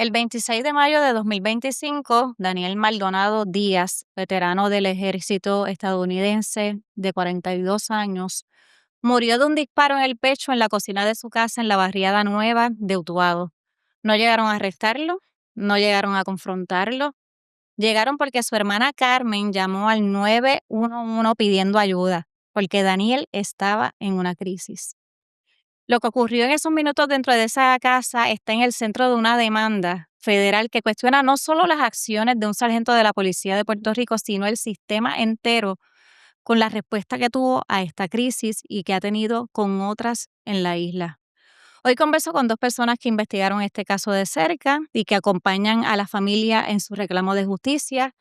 El 26 de mayo de 2025, Daniel Maldonado Díaz, veterano del ejército estadounidense de 42 años, murió de un disparo en el pecho en la cocina de su casa en la barriada Nueva de Utuado. No llegaron a arrestarlo, no llegaron a confrontarlo, llegaron porque su hermana Carmen llamó al 911 pidiendo ayuda, porque Daniel estaba en una crisis. Lo que ocurrió en esos minutos dentro de esa casa está en el centro de una demanda federal que cuestiona no solo las acciones de un sargento de la Policía de Puerto Rico, sino el sistema entero con la respuesta que tuvo a esta crisis y que ha tenido con otras en la isla. Hoy converso con dos personas que investigaron este caso de cerca y que acompañan a la familia en su reclamo de justicia.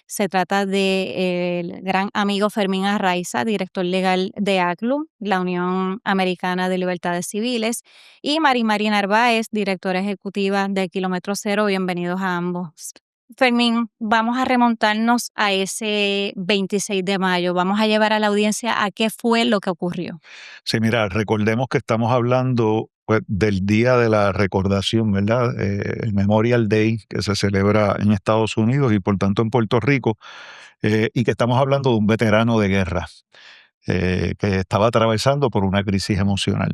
Se trata del gran amigo Fermín Arraiza, director legal de ACLU, la Unión Americana de Libertades Civiles, y Mari Narváez, directora ejecutiva de Kilómetro Cero. Bienvenidos a ambos. Fermín, vamos a remontarnos a ese 26 de mayo. Vamos a llevar a la audiencia a qué fue lo que ocurrió. Sí, mira, recordemos que estamos hablando pues, del Día de la Recordación, ¿verdad? El Memorial Day que se celebra en Estados Unidos y por tanto en Puerto Rico, y que estamos hablando de un veterano de guerra que estaba atravesando por una crisis emocional.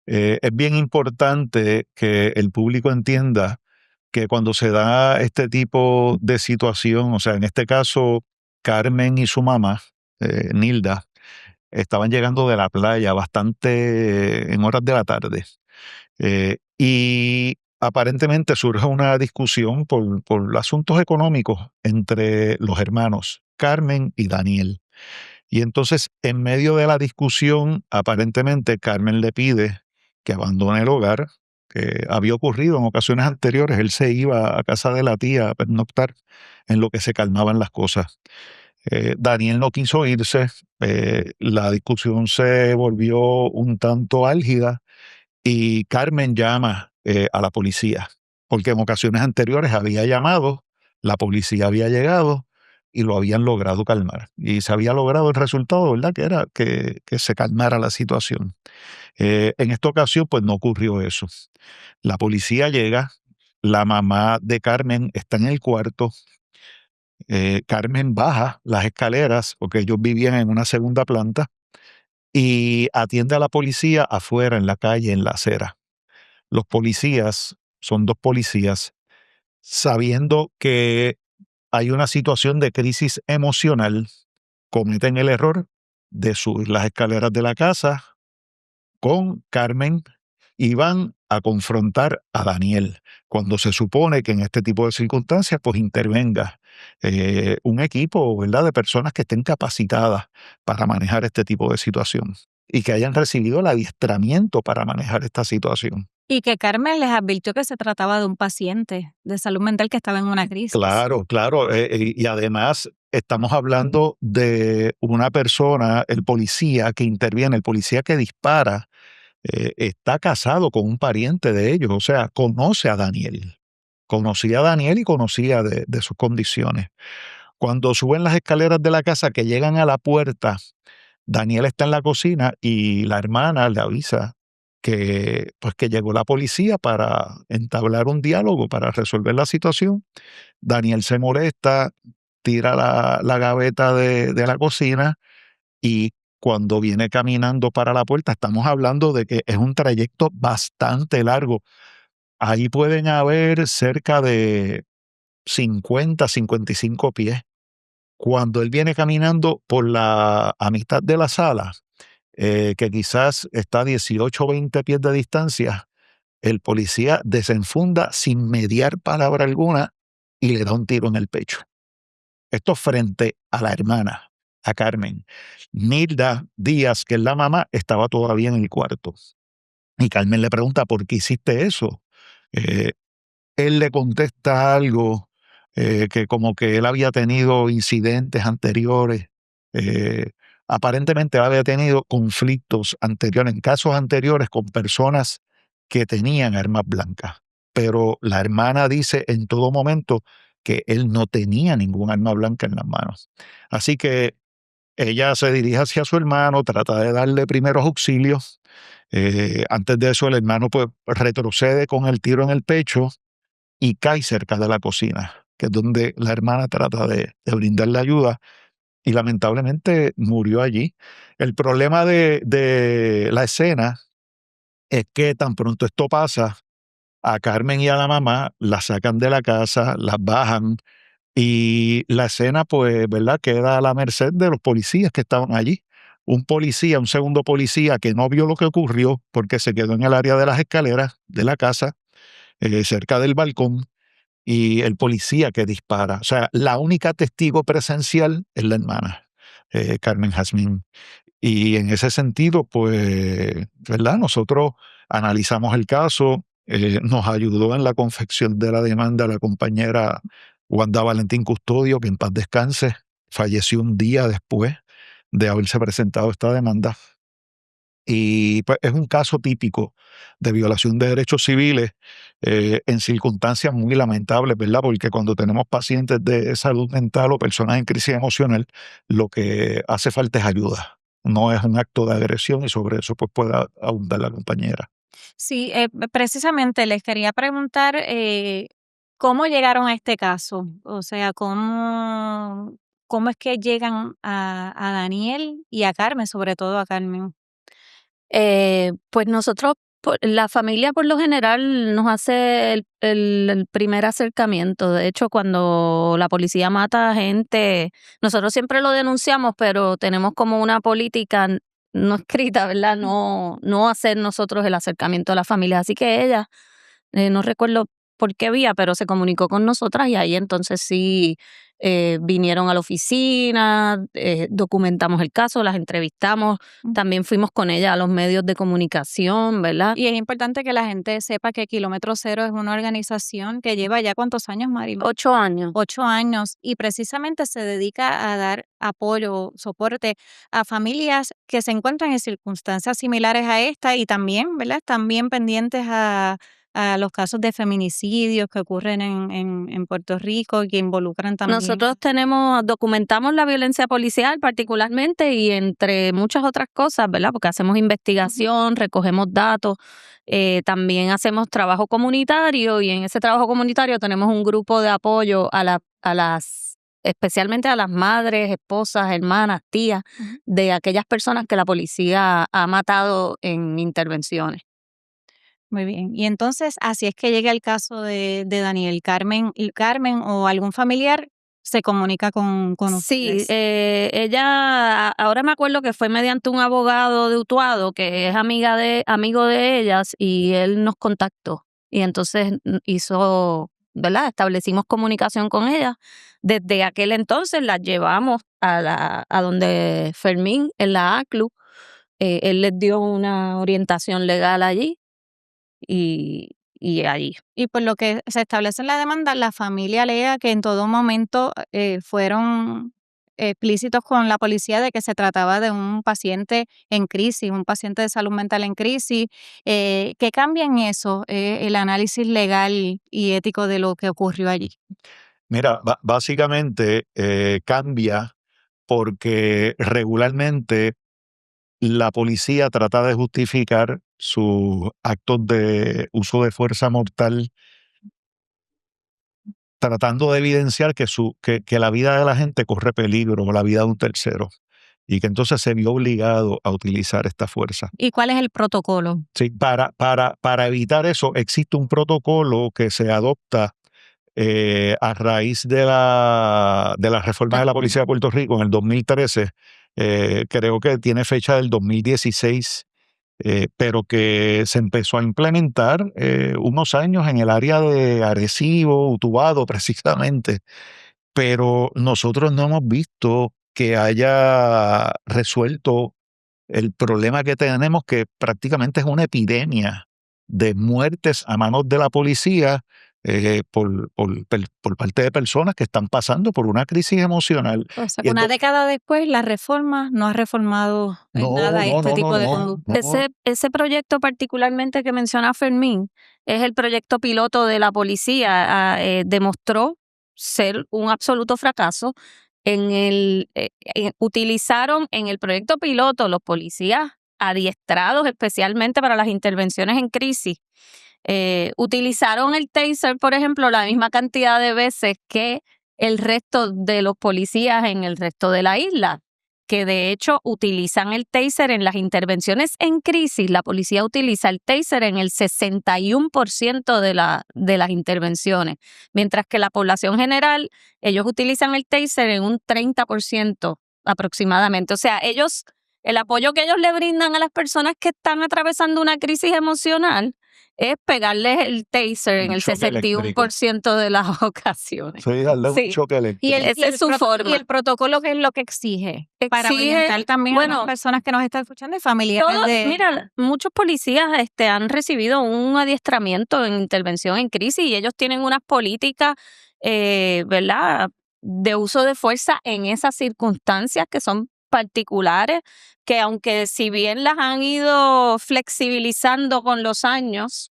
Es bien importante que el público entienda que cuando se da este tipo de situación, o sea, en este caso, Carmen y su mamá, Nilda, estaban llegando de la playa bastante en horas de la tarde. Y aparentemente surge una discusión por asuntos económicos entre los hermanos Carmen y Daniel. Y entonces, en medio de la discusión, aparentemente Carmen le pide que abandone el hogar, que había ocurrido en ocasiones anteriores. Él se iba a casa de la tía a pernoctar en lo que se calmaban las cosas. Daniel no quiso irse, la discusión se volvió un tanto álgida y Carmen llama a la policía, porque en ocasiones anteriores había llamado, la policía había llegado y lo habían logrado calmar. Y se había logrado el resultado, ¿verdad? Que era que se calmara la situación. En esta ocasión, pues no ocurrió eso. La policía llega, la mamá de Carmen está en el cuarto. Carmen baja las escaleras, porque ellos vivían en una segunda planta, y atiende a la policía afuera, en la calle, en la acera. Los policías, son dos policías, sabiendo que hay una situación de crisis emocional, cometen el error de subir las escaleras de la casa con Carmen y van a confrontar a Daniel, cuando se supone que en este tipo de circunstancias pues intervenga un equipo, ¿verdad?, de personas que estén capacitadas para manejar este tipo de situación y que hayan recibido el adiestramiento para manejar esta situación. Y que Carmen les advirtió que se trataba de un paciente de salud mental que estaba en una crisis. Claro, claro. Y además estamos hablando de una persona, el policía que interviene, el policía que dispara, está casado con un pariente de ellos, o sea, conoce a Daniel. Conocía a Daniel y conocía de sus condiciones. Cuando suben las escaleras de la casa, que llegan a la puerta, Daniel está en la cocina y la hermana le avisa que, pues, que llegó la policía para entablar un diálogo, para resolver la situación. Daniel se molesta, tira la gaveta de la cocina y cuando viene caminando para la puerta, estamos hablando de que es un trayecto bastante largo. Ahí pueden haber cerca de 50, 55 pies. Cuando él viene caminando por a mitad de la sala, que quizás está a 18 o 20 pies de distancia, el policía desenfunda sin mediar palabra alguna y le da un tiro en el pecho. Esto frente a la hermana, a Carmen. Nilda Díaz, que es la mamá, estaba todavía en el cuarto. Y Carmen le pregunta, ¿por qué hiciste eso? Eh, Él le contesta algo, que como que él había tenido incidentes anteriores. eh, Aparentemente había tenido conflictos anteriores, en casos anteriores con personas que tenían armas blancas. Pero la hermana dice en todo momento que él no tenía ningún arma blanca en las manos. Así que ella se dirige hacia su hermano, trata de darle primeros auxilios. Antes de eso, el hermano pues retrocede con el tiro en el pecho y cae cerca de la cocina, que es donde la hermana trata de brindarle ayuda y lamentablemente murió allí. El problema de la escena es que tan pronto esto pasa, a Carmen y a la mamá las sacan de la casa, las bajan y la escena, pues, ¿verdad? Queda a la merced de los policías que estaban allí. Un policía, un segundo policía que no vio lo que ocurrió porque se quedó en el área de las escaleras de la casa, cerca del balcón, y el policía que dispara. O sea, la única testigo presencial es la hermana, Carmen Jazmín. Y en ese sentido, pues, ¿verdad? Nosotros analizamos el caso, nos ayudó en la confección de la demanda la compañera Wanda Valentín Custodio, que en paz descanse, falleció un día después de haberse presentado esta demanda. Y pues, es un caso típico de violación de derechos civiles en circunstancias muy lamentables, ¿verdad? Porque cuando tenemos pacientes de salud mental o personas en crisis emocional, lo que hace falta es ayuda. No es un acto de agresión y sobre eso pues pueda abundar la compañera. Sí, precisamente les quería preguntar, ¿cómo llegaron a este caso? O sea, ¿cómo es que llegan a Daniel y a Carmen, sobre todo a Carmen? Pues nosotros, la familia por lo general nos hace el primer acercamiento. De hecho, cuando la policía mata a gente, nosotros siempre lo denunciamos, pero tenemos como una política no escrita, ¿verdad? No hacer nosotros el acercamiento a la familia. Así que ella, no recuerdo por qué vía, pero se comunicó con nosotras y ahí entonces sí vinieron a la oficina, documentamos el caso, las entrevistamos, también fuimos con ella a los medios de comunicación, ¿verdad? Y es importante que la gente sepa que Kilómetro Cero es una organización que lleva ya ¿cuántos años, Maribel? 8 años. 8 años y precisamente se dedica a dar apoyo, soporte a familias que se encuentran en circunstancias similares a esta y también, ¿verdad? Están bien pendientes a los casos de feminicidios que ocurren en Puerto Rico y que involucran también. Nosotros documentamos la violencia policial particularmente y entre muchas otras cosas, ¿verdad? Porque hacemos investigación, recogemos datos, también hacemos trabajo comunitario y en ese trabajo comunitario tenemos un grupo de apoyo especialmente a las madres, esposas, hermanas, tías de aquellas personas que la policía ha matado en intervenciones. Muy bien. Y entonces, así es que llega el caso de Daniel. Carmen o algún familiar se comunica con Sí, ustedes. ahora me acuerdo que fue mediante un abogado de Utuado que es amigo de ellas y él nos contactó y entonces ¿verdad? Establecimos comunicación con ella. Desde aquel entonces las llevamos a donde Fermín en la ACLU. Él les dio una orientación legal allí y allí. Y por lo que se establece en la demanda, la familia alega que en todo momento fueron explícitos con la policía de que se trataba de un paciente en crisis, un paciente de salud mental en crisis. ¿Qué cambia en eso, el análisis legal y ético de lo que ocurrió allí? Mira, básicamente cambia porque regularmente la policía trata de justificar sus actos de uso de fuerza mortal tratando de evidenciar que la vida de la gente corre peligro o la vida de un tercero y que entonces se vio obligado a utilizar esta fuerza. ¿Y cuál es el protocolo? Sí, para evitar eso existe un protocolo que se adopta a raíz de la reforma de la Policía de Puerto Rico en el 2013, creo que tiene fecha del 2016, pero que se empezó a implementar unos años en el área de Arecibo, Utuado precisamente, pero nosotros no hemos visto que haya resuelto el problema que tenemos, que prácticamente es una epidemia de muertes a manos de la policía por parte de personas que están pasando por una crisis emocional. O sea, Y una entonces, década después, la reforma no ha reformado en no, nada no, este no, no, tipo de no, conducta. no. Ese proyecto particularmente que menciona Fermín es el proyecto piloto de la policía. Demostró ser un absoluto fracaso. Utilizaron en el proyecto piloto los policías adiestrados especialmente para las intervenciones en crisis. utilizaron el taser, por ejemplo, la misma cantidad de veces que el resto de los policías en el resto de la isla, que de hecho utilizan el taser en las intervenciones en crisis. La policía utiliza el taser en el 61% de las intervenciones, mientras que la población general, ellos utilizan el taser en un 30% aproximadamente. O sea, el apoyo que ellos le brindan a las personas que están atravesando una crisis emocional es pegarles el taser en Un el choque eléctrico. 61% de las ocasiones. Sí, darle un Sí. choque eléctrico. Y Esa es su forma. Y el protocolo, ¿qué es lo que exige? Para Exige, orientar también a bueno, las personas que nos están escuchando y familiares de... Mira, muchos policías han recibido un adiestramiento en intervención en crisis y ellos tienen unas políticas, ¿verdad?, de uso de fuerza en esas circunstancias que son particulares, que aunque si bien las han ido flexibilizando con los años,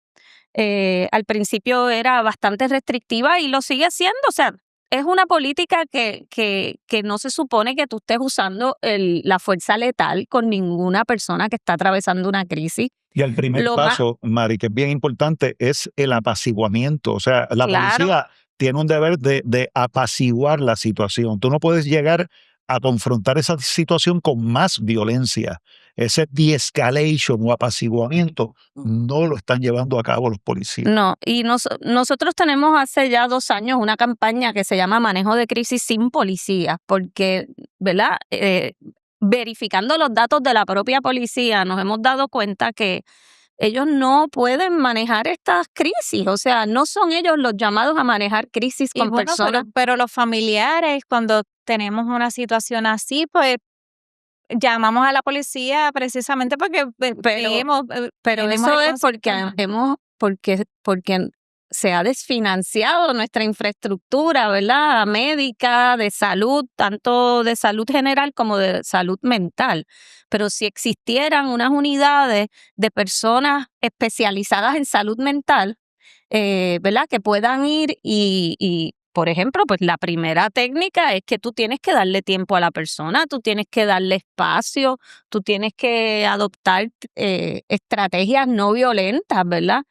al principio era bastante restrictiva y lo sigue siendo. O sea, es una política que no se supone que tú estés usando la fuerza letal con ninguna persona que está atravesando una crisis. Y el primer Lo más- paso, Mari, que es bien importante, es el apaciguamiento. O sea, la Claro. policía tiene un deber de apaciguar la situación. Tú no puedes llegar a confrontar esa situación con más violencia. Ese de-escalation o apaciguamiento no lo están llevando a cabo los policías. No, y nosotros tenemos hace ya 2 años una campaña que se llama Manejo de Crisis sin Policía, porque, ¿verdad?, verificando los datos de la propia policía, nos hemos dado cuenta que ellos no pueden manejar estas crisis. O sea, no son ellos los llamados a manejar crisis Y con bueno, personas. pero los familiares, cuando tenemos una situación así, pues llamamos a la policía precisamente porque Pero tenemos eso el es porque se ha desfinanciado nuestra infraestructura, ¿verdad?, médica, de salud, tanto de salud general como de salud mental. Pero si existieran unas unidades de personas especializadas en salud mental, ¿verdad?, que puedan ir por ejemplo, pues la primera técnica es que tú tienes que darle tiempo a la persona, tú tienes que darle espacio, tú tienes que adoptar estrategias no violentas, ¿verdad?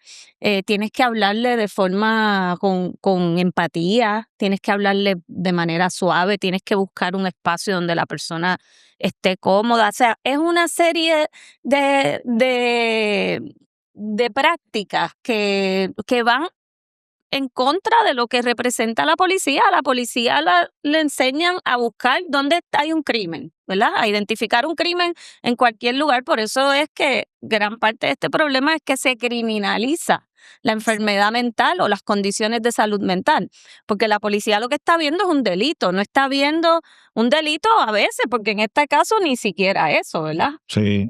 Tienes que hablarle de forma con empatía, tienes que hablarle de manera suave, tienes que buscar un espacio donde la persona esté cómoda. O sea, es una serie de prácticas que van en contra de lo que representa la policía. A la policía le enseñan a buscar dónde hay un crimen, ¿verdad?, a identificar un crimen en cualquier lugar. Por eso es que gran parte de este problema es que se criminaliza la enfermedad mental o las condiciones de salud mental, porque la policía lo que está viendo es un delito, no está viendo un delito a veces, porque en este caso ni siquiera eso, ¿verdad? Sí.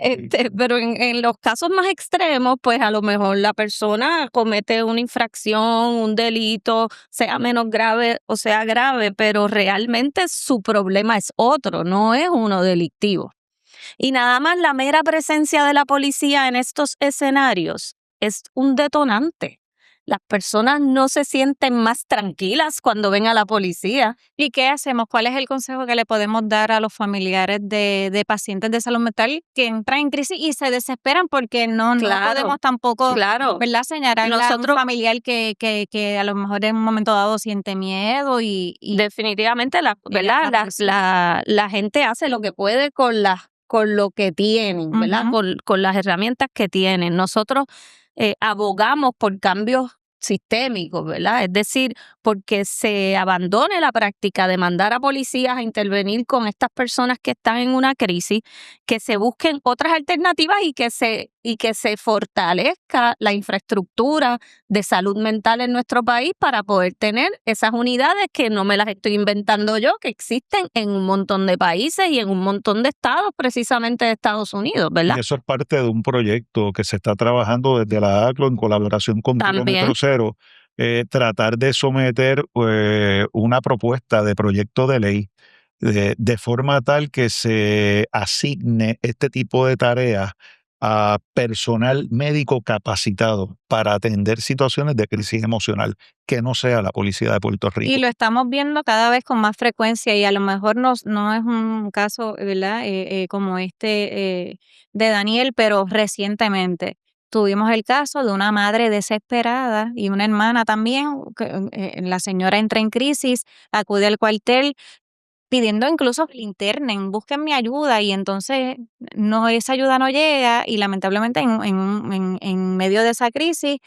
Pero en los casos más extremos, pues a lo mejor la persona comete una infracción, un delito, sea menos grave o sea grave, pero realmente su problema es otro, no es uno delictivo. Y nada más la mera presencia de la policía en estos escenarios es un detonante. Las personas no se sienten más tranquilas cuando ven a la policía. ¿Y qué hacemos? ¿Cuál es el consejo que le podemos dar a los familiares de pacientes de salud mental que entran en crisis y se desesperan porque no podemos tampoco, Claro. ¿verdad?, señalar a un familiar que a lo mejor en un momento dado siente miedo y Definitivamente, ¿verdad?, la gente hace lo que puede con lo que tienen, ¿verdad? Con las herramientas que tienen. Nosotros abogamos por cambios sistémicos, ¿verdad? Es decir, porque se abandone la práctica de mandar a policías a intervenir con estas personas que están en una crisis, que se busquen otras alternativas y que se fortalezca la infraestructura de salud mental en nuestro país para poder tener esas unidades que no me las estoy inventando yo, que existen en un montón de países y en un montón de estados, precisamente de Estados Unidos, ¿verdad? Y eso es parte de un proyecto que se está trabajando desde la ACLO en colaboración con Kilómetro Cero, tratar de someter una propuesta de proyecto de ley de forma tal que se asigne este tipo de tareas a personal médico capacitado para atender situaciones de crisis emocional, que no sea la policía de Puerto Rico. Y lo estamos viendo cada vez con más frecuencia y a lo mejor no es un caso, ¿verdad?, como de Daniel, pero recientemente tuvimos el caso de una madre desesperada y una hermana también, la señora entra en crisis, acude al cuartel pidiendo incluso que la internen, busquen mi ayuda, y entonces esa ayuda no llega, y lamentablemente en medio de esa crisis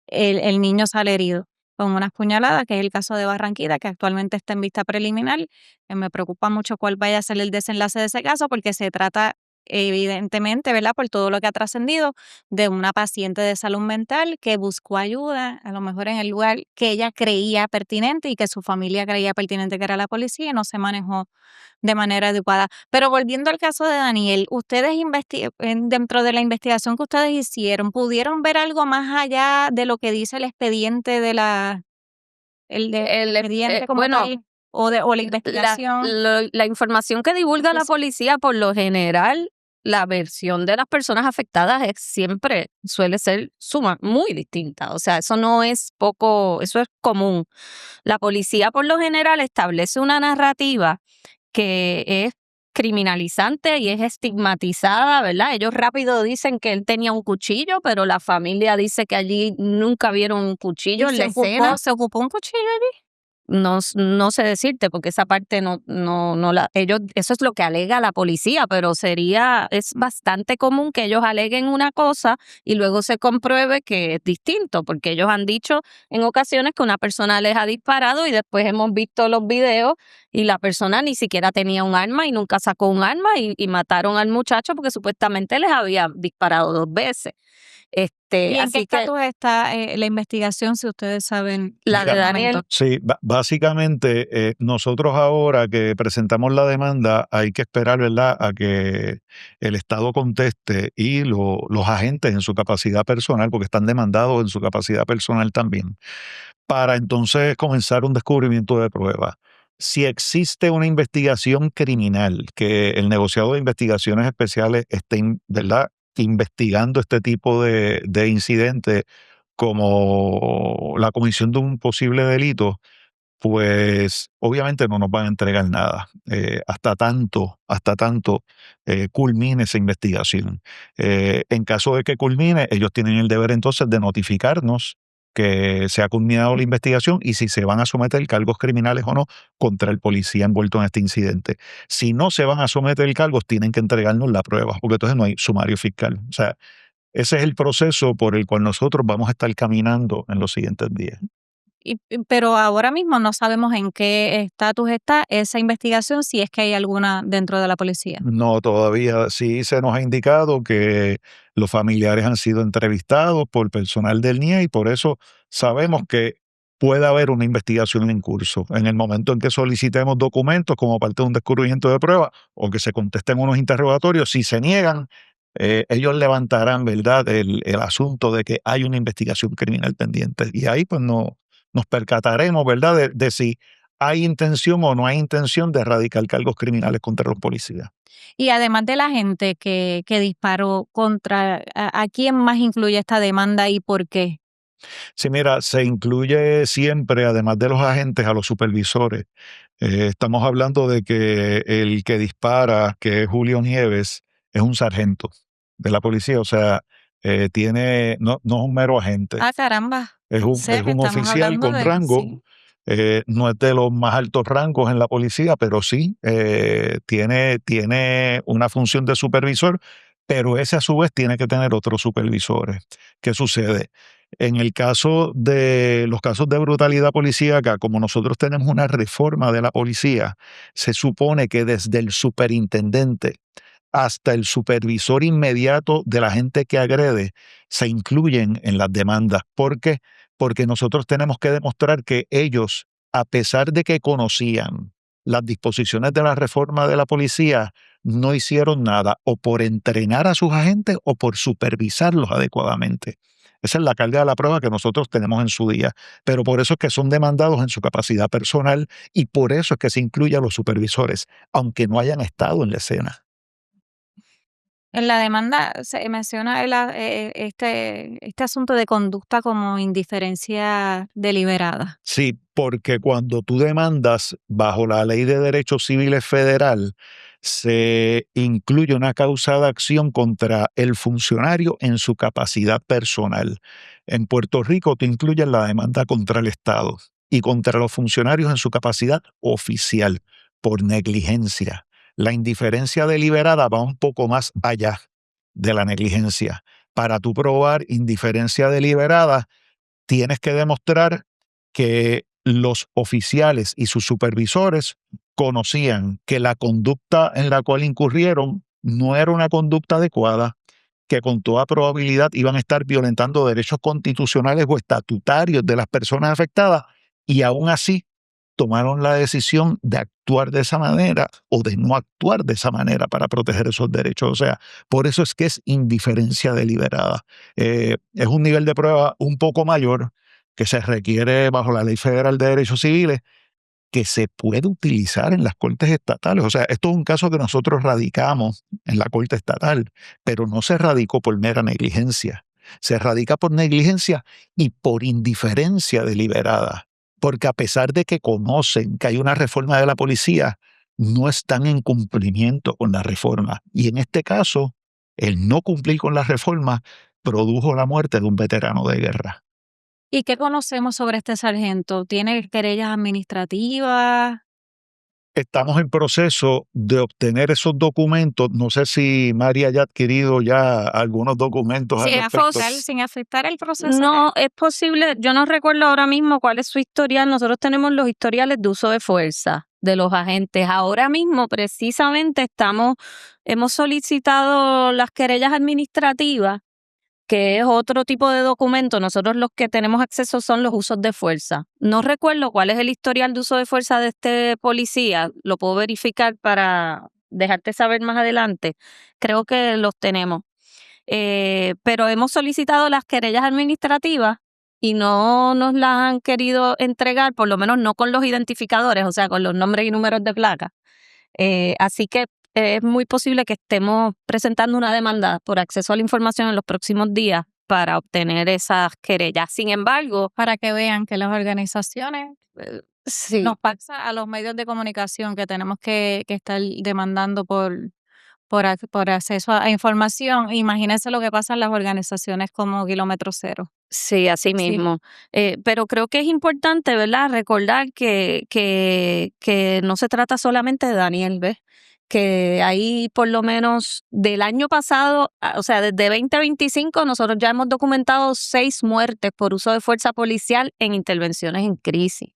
el niño sale herido con unas puñaladas, que es el caso de Barranquita, que actualmente está en vista preliminar. Me preocupa mucho cuál vaya a ser el desenlace de ese caso, porque se trata evidentemente, ¿verdad?, por todo lo que ha trascendido, de una paciente de salud mental que buscó ayuda, a lo mejor en el lugar que ella creía pertinente y que su familia creía pertinente, que era la policía, y no se manejó de manera adecuada. Pero volviendo al caso de Daniel, ustedes dentro de la investigación que ustedes hicieron, ¿pudieron ver algo más allá de lo que dice el expediente El, expediente como bueno, tal, o la investigación? la información que divulga la policía, por lo general, la versión de las personas afectadas suele ser muy distinta. O sea, eso no es poco, eso es común. La policía por lo general establece una narrativa que es criminalizante y es estigmatizada, ¿verdad? Ellos rápido dicen que él tenía un cuchillo, pero la familia dice que allí nunca vieron un cuchillo en la escena. ¿Se ocupó un cuchillo allí? No sé decirte, porque esa parte eso es lo que alega la policía, pero es bastante común que ellos aleguen una cosa y luego se compruebe que es distinto, porque ellos han dicho en ocasiones que una persona les ha disparado y después hemos visto los videos y la persona ni siquiera tenía un arma y nunca sacó un arma, y mataron al muchacho porque supuestamente les había disparado 2 veces. ¿Y en qué Así que estatus está la investigación, si ustedes saben? la de Mira, Daniel, Sí, básicamente nosotros ahora que presentamos la demanda hay que esperar, ¿verdad?, a que el Estado conteste y los agentes en su capacidad personal, porque están demandados en su capacidad personal también, para entonces comenzar un descubrimiento de pruebas. Si existe una investigación criminal, que el negociado de investigaciones especiales esté, ¿verdad?, investigando este tipo de incidentes como la comisión de un posible delito, pues obviamente no nos van a entregar nada hasta tanto culmine esa investigación. En caso de que culmine, ellos tienen el deber entonces de notificarnos que se ha culminado la investigación y si se van a someter cargos criminales o no contra el policía envuelto en este incidente. Si no se van a someter cargos, tienen que entregarnos la prueba, porque entonces no hay sumario fiscal. O sea, ese es el proceso por el cual nosotros vamos a estar caminando en los siguientes días. Pero ahora mismo no sabemos en qué estatus está esa investigación, si es que hay alguna dentro de la policía. No, todavía sí se nos ha indicado que los familiares han sido entrevistados por personal del NIE y por eso sabemos que puede haber una investigación en curso. En el momento en que solicitemos documentos como parte de un descubrimiento de prueba o que se contesten unos interrogatorios, si se niegan, ellos levantarán, ¿verdad?, el asunto de que hay una investigación criminal pendiente. Y ahí pues no, nos percataremos, ¿verdad?, de si hay intención o no hay intención de erradicar cargos criminales contra los policías. Y además de la gente que disparó ¿a quién más incluye esta demanda y por qué? Sí, mira, se incluye siempre, además de los agentes, a los supervisores. Estamos hablando de que el que dispara, que es Julio Nieves, es un sargento de la policía, o sea, no es un mero agente, Ah, caramba. es O un, sea, es que un estamos oficial hablando con de, rango. sí. No es de los más altos rangos en la policía, pero sí tiene una función de supervisor, pero ese a su vez tiene que tener otros supervisores. ¿Qué sucede? En el caso de los casos de brutalidad policíaca, como nosotros tenemos una reforma de la policía, se supone que desde el superintendente hasta el supervisor inmediato de la gente que agrede se incluyen en las demandas. ¿Por qué? Porque nosotros tenemos que demostrar que ellos, a pesar de que conocían las disposiciones de la reforma de la policía, no hicieron nada o por entrenar a sus agentes o por supervisarlos adecuadamente. Esa es la carga de la prueba que nosotros tenemos en su día, pero por eso es que son demandados en su capacidad personal y por eso es que se incluye a los supervisores, aunque no hayan estado en la escena. En la demanda se menciona este asunto de conducta como indiferencia deliberada. Sí, porque cuando tú demandas bajo la Ley de Derechos Civiles Federal, se incluye una causa de acción contra el funcionario en su capacidad personal. En Puerto Rico te incluyen la demanda contra el Estado y contra los funcionarios en su capacidad oficial por negligencia. La indiferencia deliberada va un poco más allá de la negligencia. Para tú probar indiferencia deliberada, tienes que demostrar que los oficiales y sus supervisores conocían que la conducta en la cual incurrieron no era una conducta adecuada, que con toda probabilidad iban a estar violentando derechos constitucionales o estatutarios de las personas afectadas, y aún así tomaron la decisión de actuar de esa manera o de no actuar de esa manera para proteger esos derechos. O sea, por eso es que es indiferencia deliberada. Es un nivel de prueba un poco mayor que se requiere bajo la Ley Federal de Derechos Civiles, que se puede utilizar en las cortes estatales. O sea, esto es un caso que nosotros radicamos en la corte estatal, pero no se radicó por mera negligencia. Se radica por negligencia y por indiferencia deliberada, porque a pesar de que conocen que hay una reforma de la policía, no están en cumplimiento con la reforma. Y en este caso, el no cumplir con la reforma produjo la muerte de un veterano de guerra. ¿Y qué conocemos sobre este sargento? ¿Tiene querellas administrativas? Estamos en proceso de obtener esos documentos. No sé si María haya adquirido ya algunos documentos al respecto. Sin afectar el proceso. No, es posible, yo no recuerdo ahora mismo cuál es su historial. Nosotros tenemos los historiales de uso de fuerza de los agentes. Ahora mismo, precisamente, hemos solicitado las querellas administrativas, que es otro tipo de documento. Nosotros los que tenemos acceso son los usos de fuerza. No recuerdo cuál es el historial de uso de fuerza de este policía. Lo puedo verificar para dejarte saber más adelante. Creo que los tenemos. Pero hemos solicitado las querellas administrativas y no nos las han querido entregar, por lo menos no con los identificadores, o sea, con los nombres y números de placa. Así que es muy posible que estemos presentando una demanda por acceso a la información en los próximos días para obtener esas querellas. Sin embargo, Para que vean que las organizaciones sí, nos pasa a los medios de comunicación que tenemos que estar demandando por acceso a información. Imagínense lo que pasa en las organizaciones como Kilómetro Cero. sí, así Sí. mismo. Pero creo que es importante, ¿verdad?, recordar que no se trata solamente de Daniel, ¿ves? Que ahí por lo menos del año pasado, o sea, desde 2025, nosotros ya hemos documentado 6 muertes por uso de fuerza policial en intervenciones en crisis.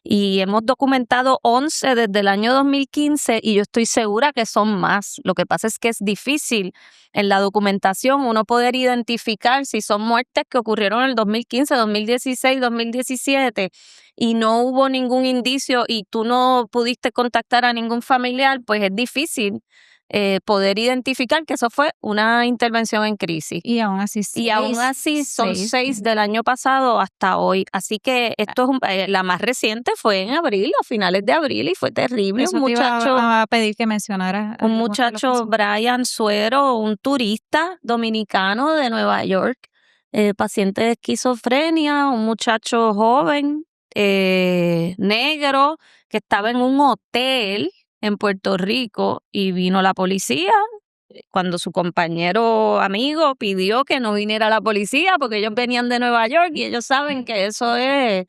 Y hemos documentado 11 desde el año 2015 y yo estoy segura que son más. Lo que pasa es que es difícil en la documentación uno poder identificar si son muertes que ocurrieron en el 2015, 2016, 2017 y no hubo ningún indicio y tú no pudiste contactar a ningún familiar, pues es difícil poder identificar que eso fue una intervención en crisis. Y aún así, Y aún así son 6 del año pasado hasta hoy. Así que esto es la más reciente fue en abril, a finales de abril, y fue terrible. Eso te iba a pedir que mencionaras. Un muchacho, Brian Suero, un turista dominicano de Nueva York, paciente de esquizofrenia, un muchacho joven, negro, que estaba en un hotel en Puerto Rico y vino la policía cuando su compañero amigo pidió que no viniera la policía porque ellos venían de Nueva York y ellos saben que eso es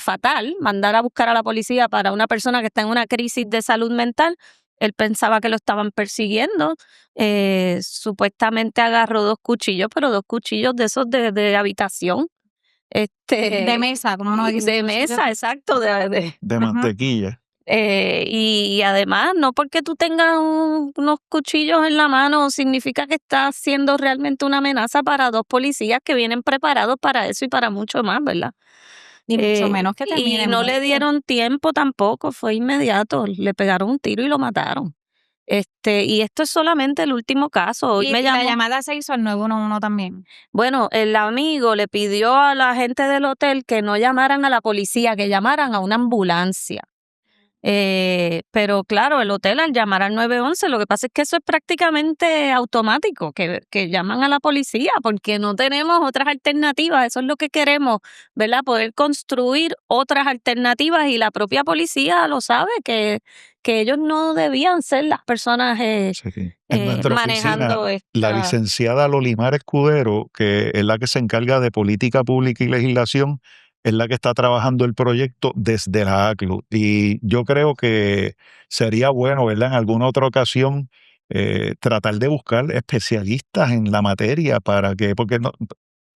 fatal, mandar a buscar a la policía para una persona que está en una crisis de salud mental. Él pensaba que lo estaban persiguiendo. Supuestamente agarró 2 cuchillos, pero 2 cuchillos de esos de habitación. De mesa, como uno dice. De mesa, exacto. De mantequilla. Y además, no porque tú tengas unos cuchillos en la mano significa que estás siendo realmente una amenaza para 2 policías que vienen preparados para eso y para mucho más, ¿verdad? Ni mucho menos que termine Y en no le muerte. dieron tiempo tampoco, fue inmediato, le pegaron un tiro y lo mataron. Y esto es solamente el último caso. Hoy Y me la llamó. llamada se hizo al 911 también. Bueno, el amigo le pidió a la gente del hotel que no llamaran a la policía, que llamaran a una ambulancia. Pero claro, el hotel al llamar al 911, lo que pasa es que eso es prácticamente automático, que llaman a la policía porque no tenemos otras alternativas. Eso es lo que queremos, ¿verdad? Poder construir otras alternativas y la propia policía lo sabe, que que ellos no debían ser las personas Sí. En nuestra manejando oficina, la esta... licenciada Lolimar Escudero, que es la que se encarga de política pública y legislación, es la que está trabajando el proyecto desde la ACLU. Y yo creo que sería bueno, ¿verdad?, en alguna otra ocasión tratar de buscar especialistas en la materia porque no,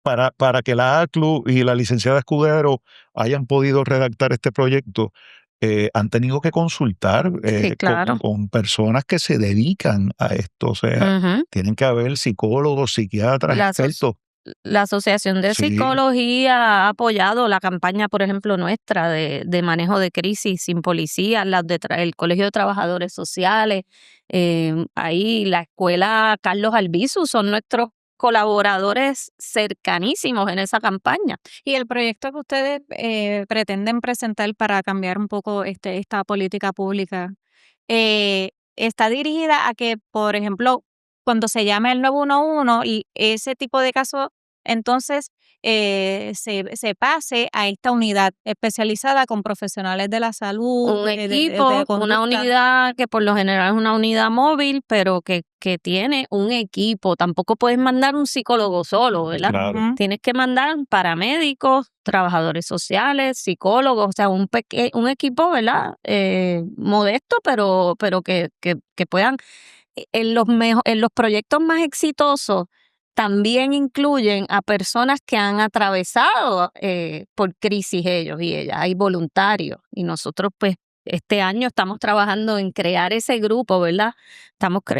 para que la ACLU y la licenciada Escudero hayan podido redactar este proyecto, han tenido que consultar Sí, claro. con personas que se dedican a esto. O sea, Ujú. tienen que haber psicólogos, psiquiatras, La, expertos. la Asociación de Sí, Psicología ha apoyado la campaña, por ejemplo, nuestra de manejo de crisis sin policía, el Colegio de Trabajadores Sociales, ahí la Escuela Carlos Albizu son nuestros colaboradores cercanísimos en esa campaña. Y el proyecto que ustedes pretenden presentar para cambiar un poco esta política pública, está dirigida a que, por ejemplo, cuando se llame el 911 y ese tipo de casos, entonces se pase a esta unidad especializada con profesionales de la salud, Un de equipo, una conducta. unidad que por lo general es una unidad móvil, pero que tiene un equipo. Tampoco puedes mandar un psicólogo solo, ¿verdad? claro. Ujú. Tienes que mandar paramédicos, trabajadores sociales, psicólogos, o sea, un equipo, ¿verdad? Modesto, pero que puedan, en los proyectos más exitosos, también incluyen a personas que han atravesado por crisis ellos y ellas. Hay voluntarios y nosotros pues este año estamos trabajando en crear ese grupo, ¿verdad?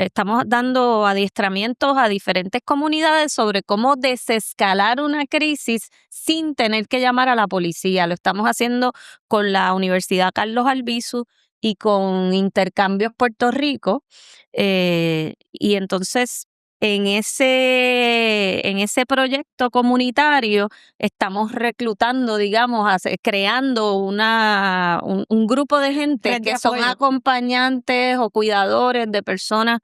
Estamos dando adiestramientos a diferentes comunidades sobre cómo desescalar una crisis sin tener que llamar a la policía. Lo estamos haciendo con la Universidad Carlos Albizu y con Intercambios Puerto Rico. Y entonces en ese proyecto comunitario estamos reclutando, digamos, creando un grupo de gente Red de que son apoyo. acompañantes o cuidadores de personas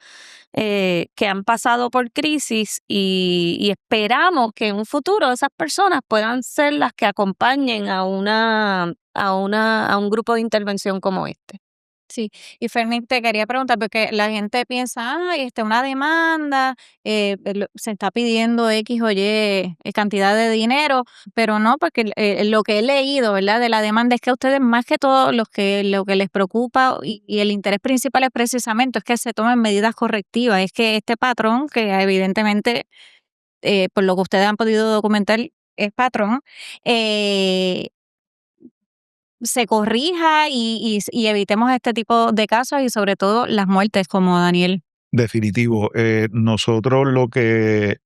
que han pasado por crisis y esperamos que en un futuro esas personas puedan ser las que acompañen a un grupo de intervención como este. Sí, y Fermín, te quería preguntar, porque la gente piensa, ay, una demanda, se está pidiendo X o Y cantidad de dinero, pero no, porque lo que he leído, ¿verdad?, de la demanda es que a ustedes más que todo lo que les preocupa y el interés principal es precisamente es que se tomen medidas correctivas, es que este patrón, que evidentemente, por lo que ustedes han podido documentar, es patrón, eh, se corrija y evitemos este tipo de casos y sobre todo las muertes como Daniel. Definitivo. Nosotros lo que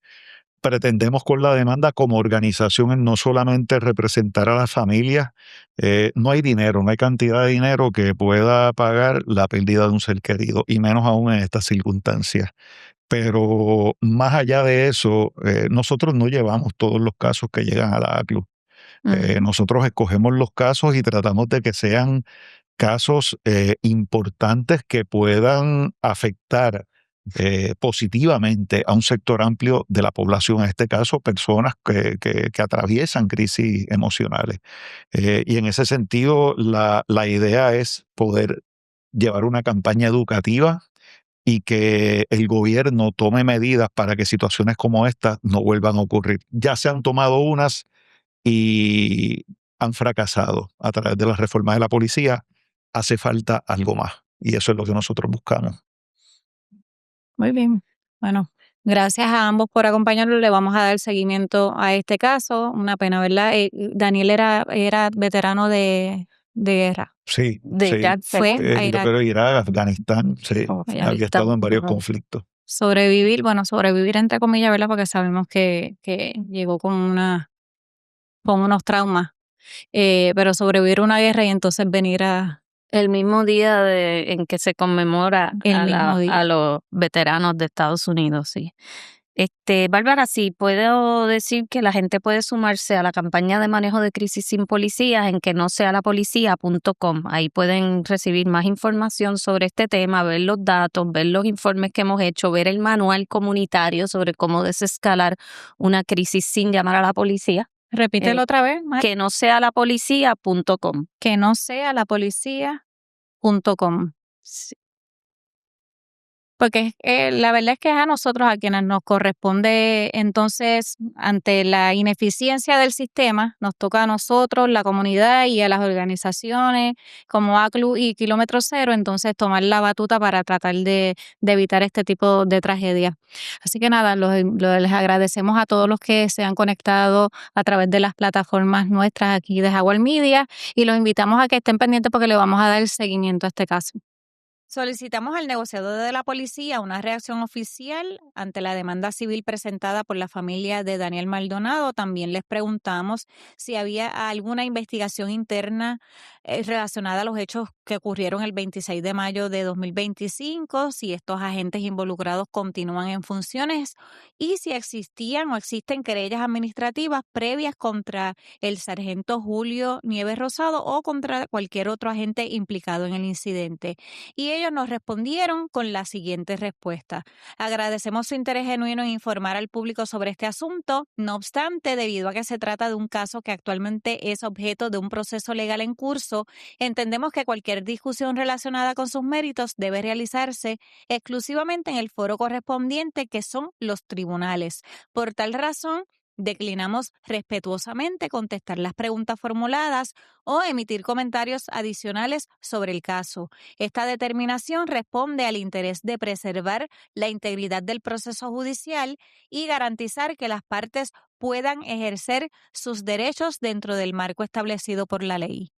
pretendemos con la demanda como organización es no solamente representar a las familias, no hay dinero, no hay cantidad de dinero que pueda pagar la pérdida de un ser querido, y menos aún en estas circunstancias. Pero más allá de eso, nosotros no llevamos todos los casos que llegan a la ACLU. Ujú. Nosotros escogemos los casos y tratamos de que sean casos importantes que puedan afectar positivamente a un sector amplio de la población, en este caso personas que atraviesan crisis emocionales. Y en ese sentido, la idea es poder llevar una campaña educativa y que el gobierno tome medidas para que situaciones como esta no vuelvan a ocurrir. Ya se han tomado unas y han fracasado a través de las reformas de la policía. Hace falta algo más, y eso es lo que nosotros buscamos. Muy bien. Bueno, gracias a ambos por acompañarnos. Le vamos a dar seguimiento a este caso. Una pena, ¿verdad? Daniel era veterano de guerra. Sí, De sí. Irak, Fue ¿verdad? a Yo Irak. creo Irak, Afganistán, sí. Oh, Había Afganistán. estado en varios Ajá. conflictos. Sobrevivir entre comillas, ¿verdad? Porque sabemos que llegó con unos traumas. Pero sobrevivir una guerra y entonces venir El mismo día en que se conmemora el mismo a día. los veteranos de Estados Unidos, sí. Bárbara, sí, puedo decir que la gente puede sumarse a la campaña de manejo de crisis sin policías en que no sea la policía.com. Ahí pueden recibir más información sobre este tema, ver los datos, ver los informes que hemos hecho, ver el manual comunitario sobre cómo desescalar una crisis sin llamar a la policía. Repítelo otra vez, Mar. Que no sea la policía.com. Que no sea la policía.com. Sí. Porque la verdad es que es a nosotros a quienes nos corresponde, entonces, ante la ineficiencia del sistema, nos toca a nosotros, la comunidad y a las organizaciones como ACLU y Kilómetro Cero, entonces tomar la batuta para tratar de evitar este tipo de tragedias. Así que nada, les agradecemos a todos los que se han conectado a través de las plataformas nuestras aquí de Jaguar Media y los invitamos a que estén pendientes porque le vamos a dar seguimiento a este caso. Solicitamos al negociador de la policía una reacción oficial ante la demanda civil presentada por la familia de Daniel Maldonado. También les preguntamos si había alguna investigación interna relacionada a los hechos que ocurrieron el 26 de mayo de 2025, si estos agentes involucrados continúan en funciones y si existían o existen querellas administrativas previas contra el sargento Julio Nieves Rosado o contra cualquier otro agente implicado en el incidente. Y ellos nos respondieron con la siguiente respuesta. Agradecemos su interés genuino en informar al público sobre este asunto. No obstante, debido a que se trata de un caso que actualmente es objeto de un proceso legal en curso, entendemos que cualquier discusión relacionada con sus méritos debe realizarse exclusivamente en el foro correspondiente, que son los tribunales. Por tal razón, declinamos respetuosamente contestar las preguntas formuladas o emitir comentarios adicionales sobre el caso. Esta determinación responde al interés de preservar la integridad del proceso judicial y garantizar que las partes puedan ejercer sus derechos dentro del marco establecido por la ley.